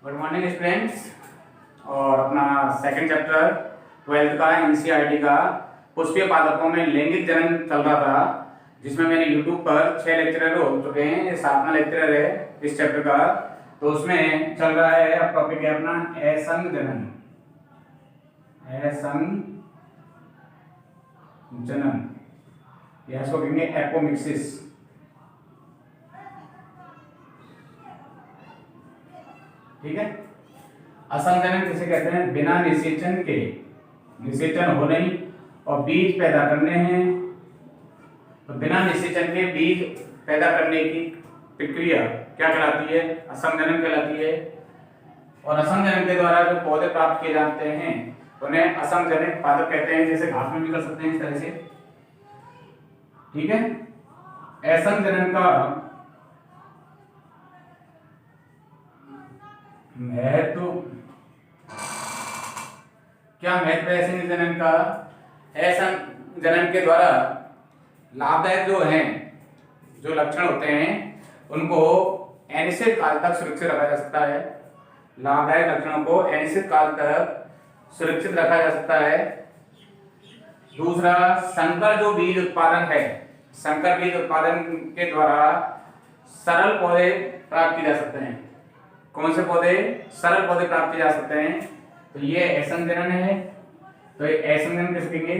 Good morning students. और अपना second chapter 12th का एनसीईआरटी का पुष्पीय पादपों में लैंगिक जनन चल रहा था, जिसमें मैंने यूट्यूब पर 6 लेक्चरर हो चुके हैं। ये 7वां लेक्चरर है इस चैप्टर का। तो उसमें चल रहा है, अब टॉपिक है अपना असंग जनन। असंग जनन या इसको कहेंगे एपोमिक्सिस। ठीक है, असंग जनन किसे कहते हैं? बिना निषेचन के, निषेचन हो नहीं और बीज पैदा करने हैं, तो बिना निषेचन के बीज पैदा करने की प्रक्रिया क्या कहलाती है? असंग जनन कहलाती है। और असंग जनन के द्वारा जो पौधे प्राप्त किए जाते हैं उन्हें असंग जनित पादप कहते हैं। जैसे घास में भी कर सकते हैं इस तरह से। ठीक है, असंग जनन का महत्व क्या? महत्व है असंग जनन का। असंग जनन के द्वारा लाभदायक जो हैं, जो लक्षण होते हैं, उनको अनिश्चित काल तक सुरक्षित रखा जा सकता है। लाभदायक लक्षणों को अनिश्चित काल तक सुरक्षित रखा जा सकता है। दूसरा, संकर जो बीज उत्पादन है, संकर बीज उत्पादन के द्वारा सरल पौधे प्राप्त किए जा सकते हैं। कौन से पौधे? सरल पौधे प्राप्त किए जा सकते हैं। तो ये असंग जनन है। तो ये असंग जनन किसे कहेंगे?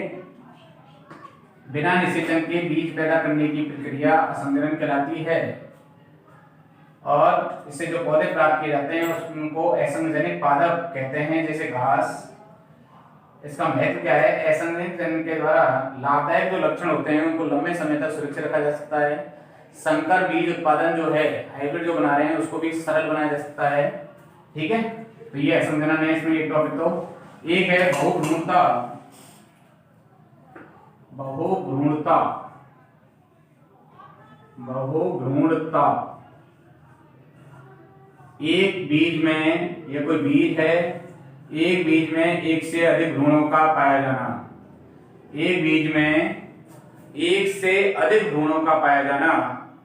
बिना निषेचन के बीज पैदा करने की प्रक्रिया असंग जनन कहलाती है। और इससे जो पौधे प्राप्त किए जाते हैं उनको असंग जनित पादप कहते हैं, जैसे घास। इसका महत्व क्या है? असंग जनन के द्वारा लाभदायक जो लक्षण होते हैं उनको लंबे समय तक सुरक्षित रखा जा सकता है। संकर बीज उत्पादन जो है, हाइब्रिड जो बना रहे हैं, उसको भी सरल बनाया जा सकता है। ठीक है, तो ये असंग जनन है। इसमें एक टॉपिक तो एक है बहुभ्रूणता। बहुभ्रूणता, बहुभ्रूणता। एक बीज में, ये कोई बीज है, एक बीज में एक से अधिक भ्रूणों का पाया जाना। एक बीज में एक से अधिक भ्रूणों का पाया जाना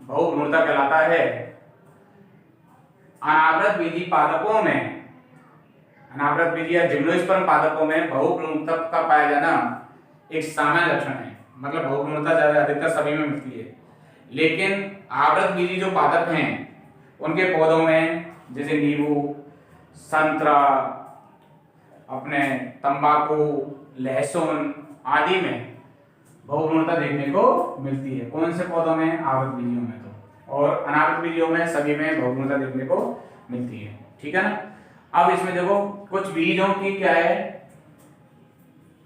बहुभ्रूणता कहलाता है। अनावृत बीजी पादपों में, अनावृत बीजी या जिम्नोस्पर्म पादपों में बहुभ्रूणता का पाया जाना एक सामान्य लक्षण है। मतलब बहुभ्रूणता ज्यादा अधिकतर सभी में मिलती है। लेकिन आवृत बीजी जो पादप हैं उनके पौधों में, जैसे नींबू, संतरा, अपने तंबाकू, लहसुन आदि में बहुभ्रूणता देखने को मिलती है। कौन से पौधों में? आवृत बीजियों में। तो और अनावृत बीजियों में सभी में बहुभ्रूणता देखने को मिलती है। ठीक है ना। अब इसमें देखो कुछ बीजों की क्या है,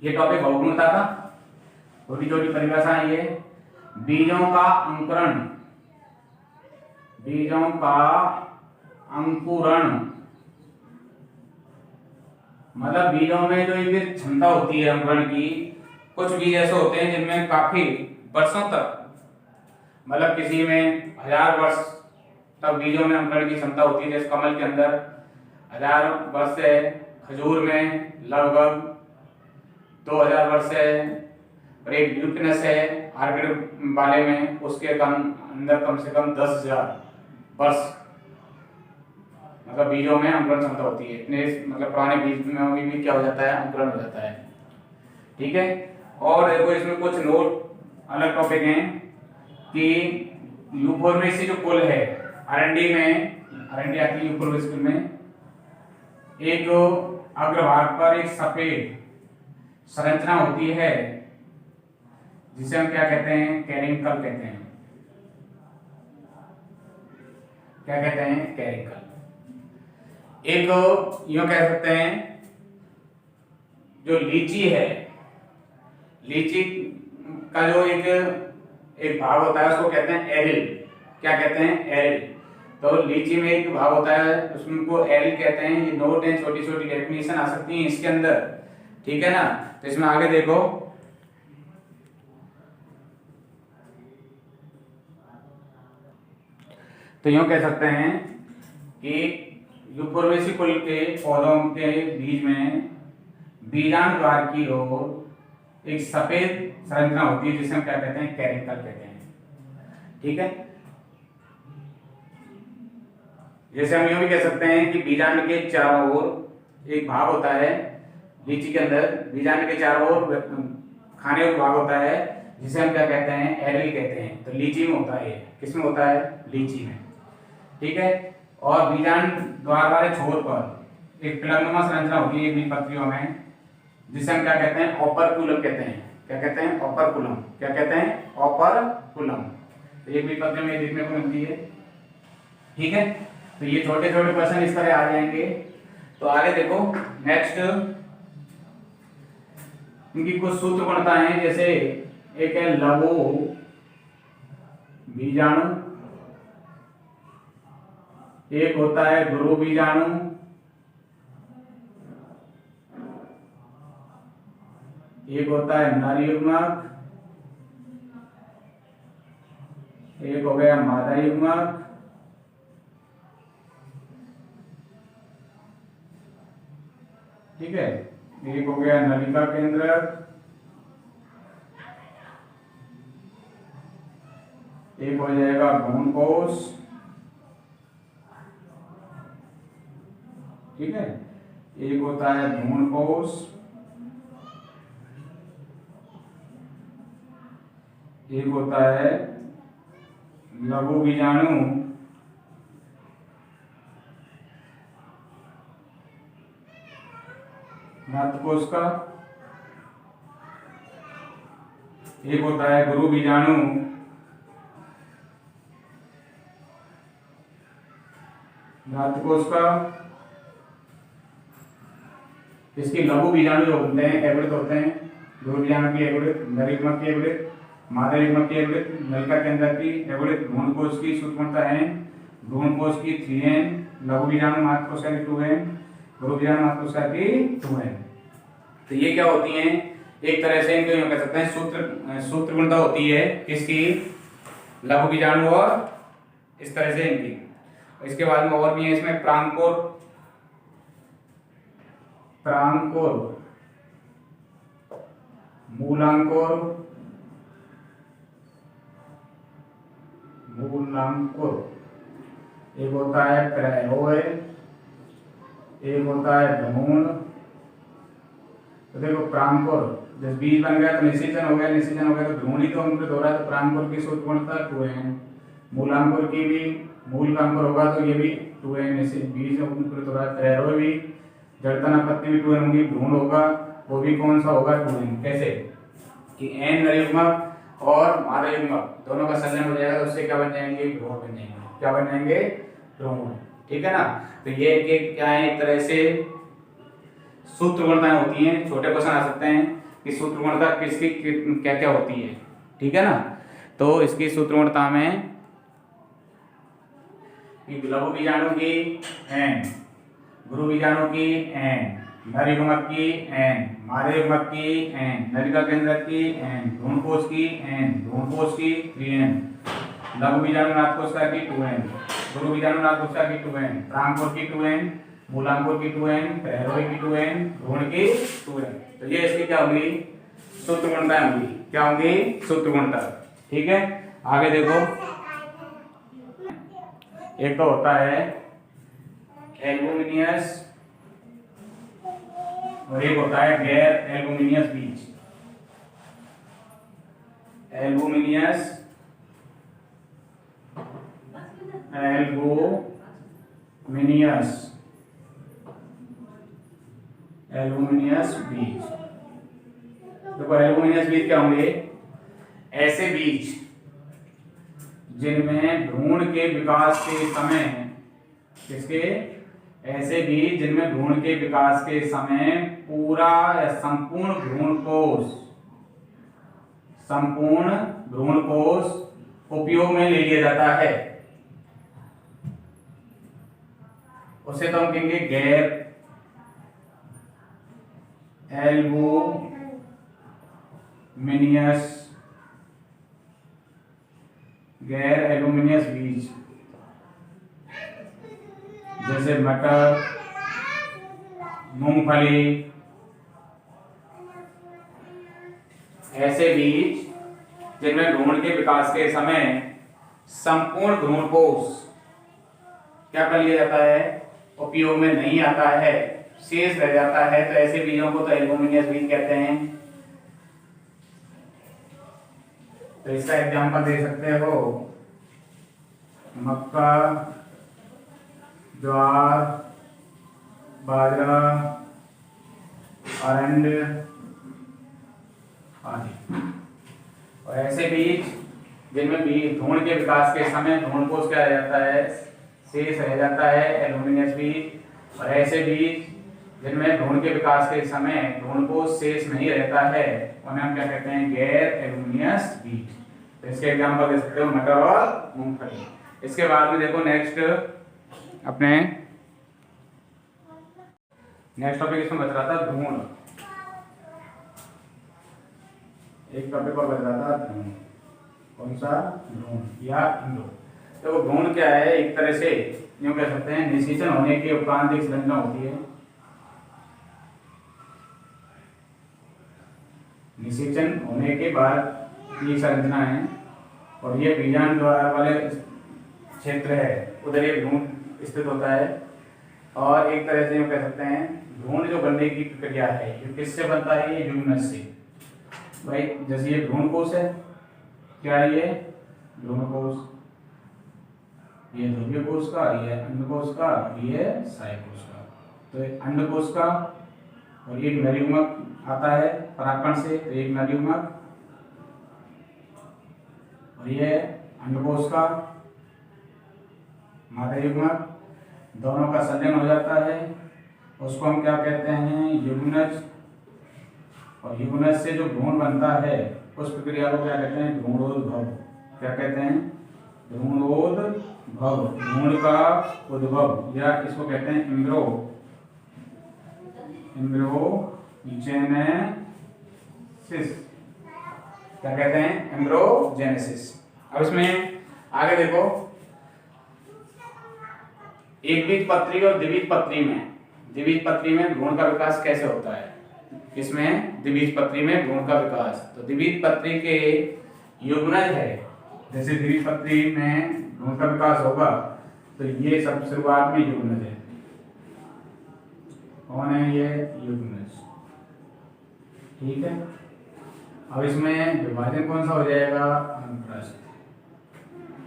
ये टॉपिक बहुभ्रूणता का, छोटी छोटी परिभाषाएं ये। बीजों का अंकुरण, बीजों का अंकुरण मतलब बीजों में जो एक क्षमता होती है अंकुरण की। कुछ बीज ऐसे होते हैं जिनमें काफी वर्षों तक, मतलब किसी में 1000 वर्ष तक बीजों में अंकुरण की क्षमता होती है। जैसे कमल के अंदर 1000 वर्ष है, खजूर में लगभग 2000 वर्ष है, और एक ल्यूपिनस है आर्किड वाले में, उसके अंदर कम से कम 10,000 वर्ष मतलब बीजों में अंकुरण क्षमता होती है। इतने मतलब पुराने बीज में भी क्या हो जाता है? अंकुरण हो जाता है। ठीक है। और देखो इसमें कुछ नोट अलग टॉपिक हैं कि यूफोर्बिएसी जो कुल है, आरएनडी में, आरएनडी आती है यूफोर्बिएसी कुल में, एक अग्रभाग पर एक सफेद संरचना होती है जिसे हम क्या कहते हैं? कैरिंकल कहते हैं। क्या कहते हैं? कैरिंकल। एक यूं कह सकते हैं, जो लीची है, लीची का जो एक भाग होता है उसको कहते हैं एरिल। क्या कहते हैं? एरिल। तो लीची में एक भाग होता है उसको एरिल कहते हैं। ये नोट है, छोटी छोटी डेफिनेशन आ सकती है इसके अंदर। ठीक है ना। तो इसमें आगे देखो, तो यूं कह सकते हैं कि यूफोर्बिएसी कुल के पौधों के बीज में बीजांड द्वार की ओर एक सफेद संरचना होती है जिसे हम क्या कहते हैं? कैरिंकल कहते हैं। ठीक है। जैसे हम यूं भी कह सकते हैं कि बीजांड के चारों ओर एक भाग होता है, लीची के अंदर बीजांड के चारों ओर खाने का भाग होता है, जिसे हम क्या कहते हैं, एरिल कहते हैं। तो लीची में होता है, किस में होता है, लीची में, ठीक है। और बीजांड द्वार वाले छोर पर एक पिलंगनुमा संरचना होती है बीजपत्रियों में, जिसे हम क्या कहते हैं, ओपर्कुलम कहते हैं। क्या कहते हैं, ओपर्कुलम। क्या कहते हैं, ओपर्कुलम। तो ये बीजपत्रियों में देखने को मिलती है, ठीक है। तो ये छोटे छोटे क्वेश्चन इस तरह आ जाएंगे। तो आगे देखो, नेक्स्ट इनकी कुछ सूत्र गणता है, जैसे एक है लघु बीजाणु, एक होता है गुरु बीजाणु, एक होता है नर युग्मक, एक हो गया मादा युग्मक, ठीक है। एक हो गया नलिका केंद्रक, एक हो जाएगा भ्रूण कोश, ठीक है। एक होता है भ्रूण कोश, एक होता है लघु बीजाणु, कोश का, एक होता है गुरु बीजाणु, कोश का। इसके लघु बीजाणु जो होते हैं एवृत होते हैं, गुरु बीजाणु की एवृत, नर युग्मक की एवृत, मादा युग्मक की एवृत, नलिका के अंदर की एवृत, भ्रूण कोश की सूत्रमता है, भ्रूण कोश की 3n, लघु बीजाणु मातृकोश की 2n, गुरु बीजाणु मातृकोश की 2n। तो ये क्या होती हैं, एक तरह से इनको यूं कह सकते हैं सूत्र गुणता होती है किसकी, लघु बीजाणु, और इस तरह से इनकी। इसके बाद में और भी है इसमें प्रांकोर, प्रांकोर, मूलांकोर, मूलांकोर, एक होता है त्रैहोय, एक होता है भ्रूण। तो देखो प्रांकोर, जब बीज बन गया तो निषेचन हो गया, निषेचन हो गया तो भ्रूण ही तो अंकुरित हो रहा है, तो प्रांकोर की सूत्र गुणता 2n। मूलांकुर की भी, मूल का अंकुर होगा तो ये भी 2n, बीज अंकुरित हो रहा है। त्रैरोय भी, जड़तना पत्ती भी 2n होगी, भ्रूण होगा वो भी कौन सा होगा, 2n। कैसे कि n नर युग्मक और मादा युग्मक दोनों का संलयन हो जाएगा, तो उससे क्या बन जाएंगे, भ्रूण बन जाएंगे। क्या बन जाएंगे, भ्रूण, ठीक है ना। तो ये एक क्या है, एक तरह से सूत्र गणताएं होती हैं। छोटे क्वेश्चन आ सकते हैं कि सूत्र गणता किसकी क्या क्या होती है, ठीक है ना। तो इसकी सूत्र गणता में लघु बीजाणु की n, गुरु बीजाणु की n, नर युग्मक की n, मादा युग्मक की n, नलिका केंद्रक की n, भ्रूण कोश की n, भ्रूण कोश की 3n, लघु बीजाणु नाथकोशिका की 2n, गुरु बीजाणु नाथकोशिका की 2n, प्रांकोर की 2n, मूलांकुर की 2n, त्रैरोय की 2n, भ्रूण की 2n। तो ये इसकी क्या होगी, सूत्र गुणता होगी। क्या होंगी, सूत्र गुणता, ठीक है। आगे देखो, एक तो होता है एल्बुमिनियस और एक होता है गैर एल्बुमिनियस बीज। एल्बुमिनियस, एल्बुमिनियस, एल्बुमिनियस बीज। देखो एल्बुमिनियस बीज क्या होंगे, ऐसे बीज जिनमें भ्रूण के विकास के समय, किसके, ऐसे बीज जिनमें भ्रूण के विकास के समय पूरा या संपूर्ण भ्रूण कोश उपयोग में ले लिया जाता है, उसे तो हम कहेंगे गैर एल्बुमिनियस, गैर एल्बुमिनियस बीज। जैसे मटर, मूंगफली, ऐसे बीज जिनमें भ्रूण के विकास के समय संपूर्ण क्या कर लिया जाता है, उपयोग में नहीं आता है, शेष रह जाता है, तो ऐसे बीजों को तो एल्यूमिनियस बीज कहते हैं। तो इसका एग्जांपल दे सकते हो मक्का, ज्वार, बाजरा, अरंड आदि। और ऐसे बीज जिनमें बीज भ्रूण के विकास के समय भ्रूणकोश क्या रह जाता है, शेष रह जाता है, एल्यूमिनियस बीज। और ऐसे बीज जिनमें भ्रूण के विकास के समय भ्रूणकोश शेष नहीं रहता है उन्हें हम क्या कहते हैं, गैर एल्यूमिनियस बीज। तो इसके एग्जांपल दे सकते हो मटर और मूंगफली। इसके बाद में देखो नेक्स्ट टॉपिक इसमें बच रहा था भ्रूण। एक टॉपिक और बच रहा था भ्रूण। कौन सा, भ्रूण या इंडो। तो भ्रूण क्या है, एक तरह से यूं कह सकते हैं निषेचन होने के उपरांत एक संरचना होती है। निषेचन होने के बाद ये संरचना है और ये बीजांड द्वारा वाले क्षेत्र है, उधर ये भ्रूण स्थित होता है। और एक तरह से यूं कह सकते हैं भ्रूण जो बनने की प्रक्रिया है ये किससे बनता है, ये यूग्नज से। भाई जैसे ये भ्रूण कोश है, क्या है ये भ्रूण कोश, ये ध्रुवीय कोश का, ये अंडकोश का, ये साइकोश का। तो अंडकोश का और एक नरयुग्मक आता है परागकण से, तो एक नरयुग्मक, और ये अंडकोश का मादा युग्मक, दोनों का संलयन हो जाता है, उसको हम क्या कहते हैं, युग्मनज। और युग्मनज से जो भ्रूण बनता है उस प्रक्रिया को क्या कहते हैं, भ्रूणोद्भव। क्या कहते हैं, भ्रूणोद्भव, भ्रूण का उद्भव, या इसको कहते हैं एम्ब्रोजेनेसिस। क्या कहते हैं, एम्ब्रोजेनेसिस। अब इसमें आगे देखो, एकबीजपत्री और द्विबीजपत्री में भ्रूण का विकास कैसे होता है। इसमें द्विबीजपत्री में भ्रूण का विकास, तो द्विबीजपत्री के युग्मनज है, जैसे द्विबीजपत्री में भ्रूण का विकास होगा तो ये सब शुरुआत में युग्मनज है। कौन है ये, युग्मनज। ठीक है, अब इसमें विभाजन कौन सा हो जाएगा, अनुप्रस्थ।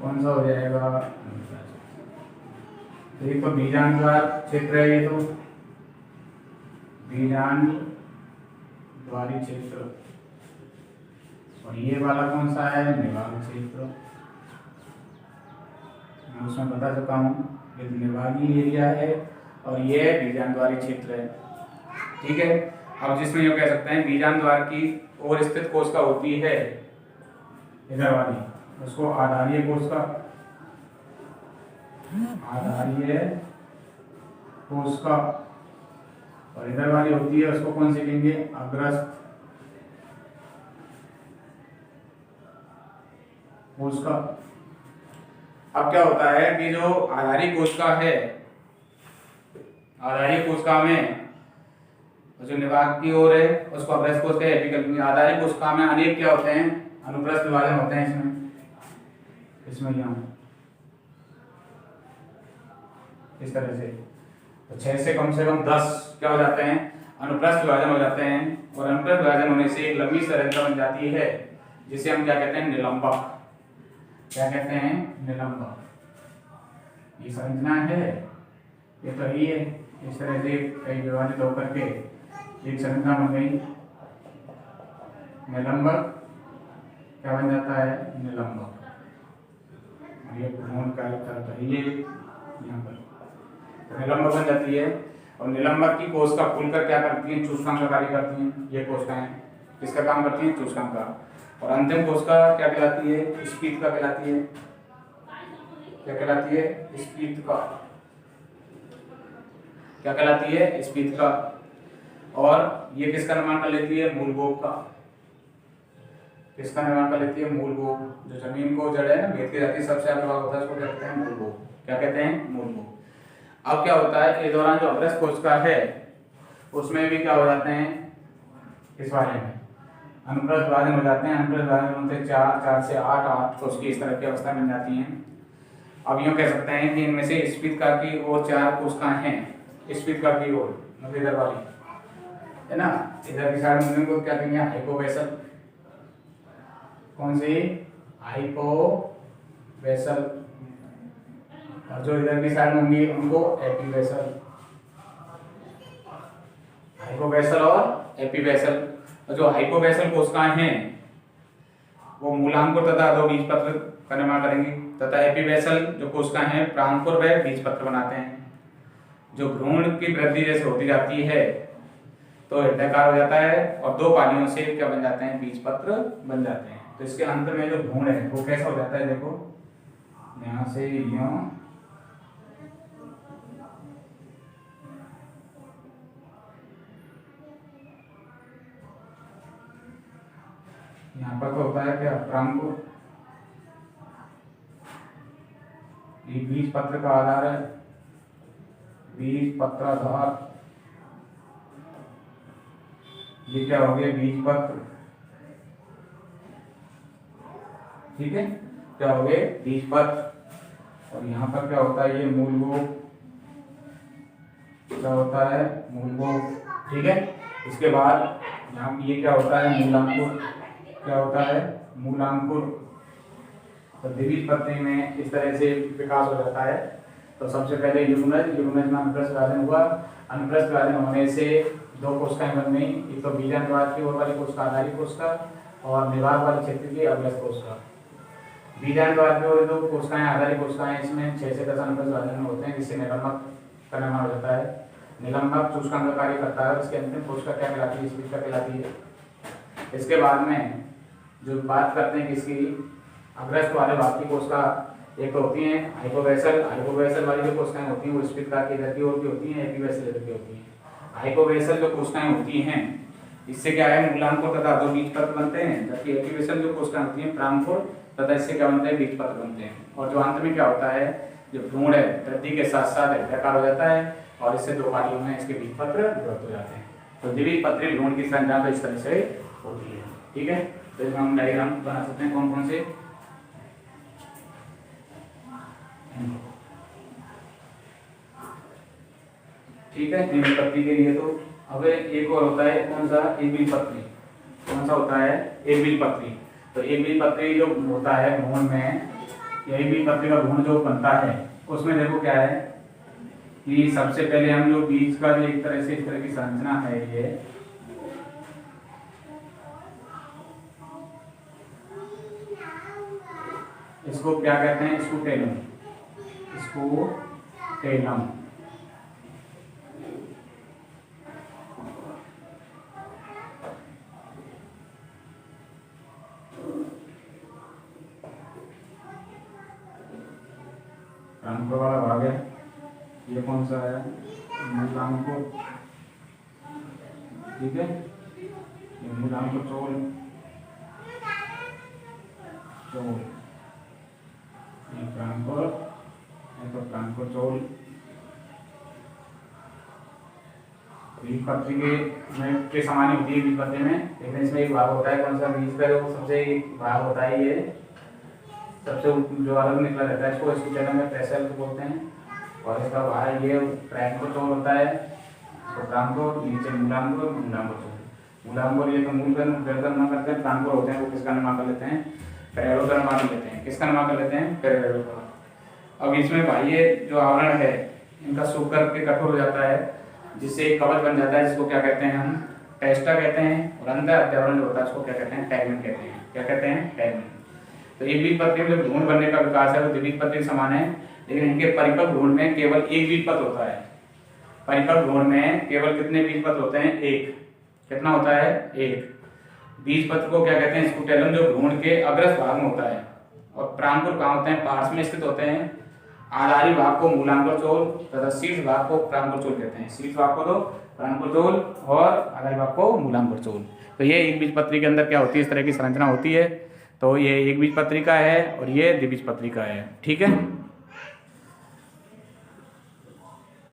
कौन सा हो जाएगा, अनुप्रस्थ। तो एक तो बीजांड द्वार क्षेत्र है, ये तो बीजांड द्वारी क्षेत्र, और ये वाला कौन सा है, निभाग क्षेत्र। मैं उसमें बता चुका हूँ, ये निभागी एरिया है और ये बीजांड द्वारी क्षेत्र है। ठीक है, अब जिसमें ये कह सकते हैं बीजांड द्वार की ओर स्थित कोशिका होती है इधर वाली, उसको आधारीय कोशिका, आधारीय कोशिका, और इधर वाली होती है उसको कौन सी कहेंगे, अग्रस्थ कोशिका। अब क्या होता है कि जो आधारी कोशिका है, आधारी कोशिका में जो निभाग की ओर है उसको अग्रस्थ कोशिका एपिकल। आधारी कोशिका में अनेक क्या होते हैं, अनुप्रस्थ विभाजन होते हैं। इसमें यहाँ इस तरह से तो 6 से कम 10 क्या हो जाते हैं, अनुप्रस्थ विभाजन हो जाते हैं। और अनुप्रस्थ विभाजन होने से एक लंबी संरचना बन जाती है जिसे हम क्या कहते हैं, निलंबक। क्या कहते हैं, निलंबक। ये संरचना है, ये तो ही है। इस तरह से कई विभाजित होकर के एक संरचना बन गई, निलंबक। क्या बन जाता है, निलंबक। ये भ्रूण का ये यहाँ पर निलंबक बन जाती है। और निलंबक की कोशिका खुलकर क्या करती है, चूषकांक का कार्य करती हैं। ये कोशिकाएं किसका काम करती हैं, चूषकांक का। और अंतिम कोशिका क्या कहलाती है, स्पीत का कहलाती है। क्या कहलाती है, स्पीत का। क्या कहलाती है, स्पीत का। और ये किसका निर्माण कर लेती है, मूलगोप का। किसका निर्माण कर लेती है, मूलगोप। जो जमीन को जड़ है ना, भेद की जाती है, सबसे ज्यादा प्रभाव होता है, उसको कहते हैं मूलगोप। क्या कहते हैं, मूलगोप। अब क्या होता है, इस दौरान जो अग्रस्थ कोशिका है उसमें भी क्या हो जाते हैं, इस वाले में अनुप्रस्थ विभाजन हो जाते हैं। अनुप्रस्थ विभाजन होते हैं 4 से 8 कोशिका इस तरह की अवस्था बन जाती हैं। अब यूँ कह सकते हैं कि इनमें से स्फीतका की ओर 4 कोशिकाएं हैं। स्फीतका की ओर मतलब इधर वाली है ना, इधर की साइड में को क्या कहेंगे हाइपोवेसल। कौन सी? हाइपोवेसल। और जो इधर की साइड में होंगी उनको एपीवेसल। हाइपोवेसल और एपीवेसल। और जो हाइपोवेसल कोशिकाएं हैं वो मूलांकुर तथा अधोबीजपत्र का निर्माण करेंगी, तथा एपीवेसल जो कोशिकाएं हैं प्रांकुर व बीजपत्र बनाते हैं। जो भ्रूण की वृद्धि जैसे होती जाती है तो हृदयकार हो जाता है और 2 पालियों से क्या बन जाते हैं? बीजपत्र बन जाते हैं। तो इसके अंत में जो भ्रूण है वो कैसा हो जाता है? देखो यहाँ से यूं यहाँ पर तो होता है क्या? प्रांकुर। ये बीज पत्र का आधार है, बीज पत्राधार। ये क्या हो गया? बीज पत्र। ठीक है, क्या हो गए? बीज पत्र। और यहाँ पर क्या होता है? ये मूलगोप। क्या होता है? मूलगोप। ठीक है, इसके बाद यहाँ ये क्या होता है? मूलांकुर। क्या होता है? मूलांकुर। तो द्विबीजपत्री में इस तरह से विकास हो जाता है। तो सबसे पहले युग्मज में अनुप्रस्थ विभाजन हुआ। अनुप्रस्थ विभाजन होने से 2 कोशिकाएं बन गई, एक तो बीजांडवाद की ओर वाली कोशिका आधारी कोशिका और निवाहक वाले क्षेत्र की अग्रस्थ कोशिका। बीजांडवाद की ओर 2 कोशिकाएं आधारी कोशिकाएं, इसमें 6 से 10 अनुप्रस्थ विभाजन होते हैं, जिससे निलंबक का निर्माण हो जाता है। निलंबक सूचकांक का कार्य करता है। इसके अंतिम कोशिका क्या कहलाती है? स्फीतका कहलाती है। इसके बाद में जो बात करते हैं किसकी? अग्रस्थ वाले भाग की कोशिका एक तो होती हैं हाइपोवेसल। हाइपोवेसल वाली जो कोशिकाएं होती हैं वो स्फीतका की इधर की ओर की होती हैं, एपीवेसल इधर की होती हैं। हाइपोवेसल जो कोशिकाएं होती हैं इससे क्या है? मूलांकुर तथा अधोबीजपत्र बनते हैं, जबकि एपीवेसल जो कोशिकाएं होती हैं प्रांकुर तथा इससे क्या बनते हैं? बीजपत्र बनते हैं। और जो अंत में क्या होता है? जो भ्रूण है वृद्धि के साथ साथ हृदयकार हो जाता है और इससे 2 पालियों में इसके बीजपत्र विभक्त हो जाते हैं। तो द्विबीजपत्री भ्रूण की संरचना तो इस तरह से होती है। ठीक है, तो इसमें हम डायग्राम बना सकते हैं कौन कौन से। ठीक है, द्विबीजपत्री के लिए। तो अब एक और होता है कौन सा? एकबीजपत्री। कौन सा होता है? एकबीजपत्री। तो एकबीजपत्री जो होता है भ्रूण में, एकबीजपत्री का भ्रूण जो बनता है उसमें देखो क्या है कि सबसे पहले हम जो बीज का जो एक तरह से इस तरह की संरचना है, ये इसको क्या कहते हैं? स्कूटेलम। स्कूटेलम। प्रांकुर वाला भाग है, ये कौन सा है? मूलांकुर। ठीक है, ये मूलांकुर चोल। ये प्रांकुर, ये तो प्रांकुर चोल। बीजपत्री के समान होती है बीजपत्री में, लेकिन इसमें एक भाग होता है कौन सा? बीज का जो सबसे भाग होता है, ये सबसे जो अलग निकला रहता है इसको स्कूटेलम में पेसेल बोलते हैं। और इसका भाग ये प्रांकुर चोल होता है। तो प्रांकुर, नीचे मूलांकुर, मूलांकुर चोल। मूलांकुर ये तो मूल का निर्माण करते हैं, प्रांकुर होते हैं वो किसका निर्माण कर लेते हैं? पेरेरो का निर्माण लेते हैं। किसका निर्माण कर लेते हैं? पेरेरो का। अब इसमें बाह्य जो आवरण है इनका सूख करके कठोर हो जाता है, जिससे एक कवच बन जाता है, जिसको क्या कहते हैं? हम टेस्टा कहते हैं। और अंदर अध्यावरण जो होता है उसको क्या कहते हैं? टैगमेंट कहते हैं। क्या कहते हैं? टैगमेंट। तो एकबीजपत्री में जो भ्रूण बनने का विकास है वो द्विबीजपत्री समान है, लेकिन इनके परिपक्व भ्रूण में केवल एक बीजपत्र होता है। परिपक्व भ्रूण में केवल कितने बीजपत्र होते हैं? एक। कितना होता है? एक। बीजपत्र को क्या कहते हैं? स्कूटेलम, जो भ्रूण के अग्रस्थ भाग में होता है। और प्रांकुर कहाँ होते हैं? पार्श्व में स्थित होते हैं। आधारी भाग को मूलांकुर चोल तथा शीर्ष भाग को प्रांकुर चोल कहते हैं। शीर्ष भाग को तो प्रांकुर चोल और आधारी भाग को मूलांकुर चोल। तो ये एकबीजपत्री के अंदर क्या होती है? इस तरह की संरचना होती है। तो ये एकबीजपत्री का है और ये द्विबीजपत्री का है। ठीक है।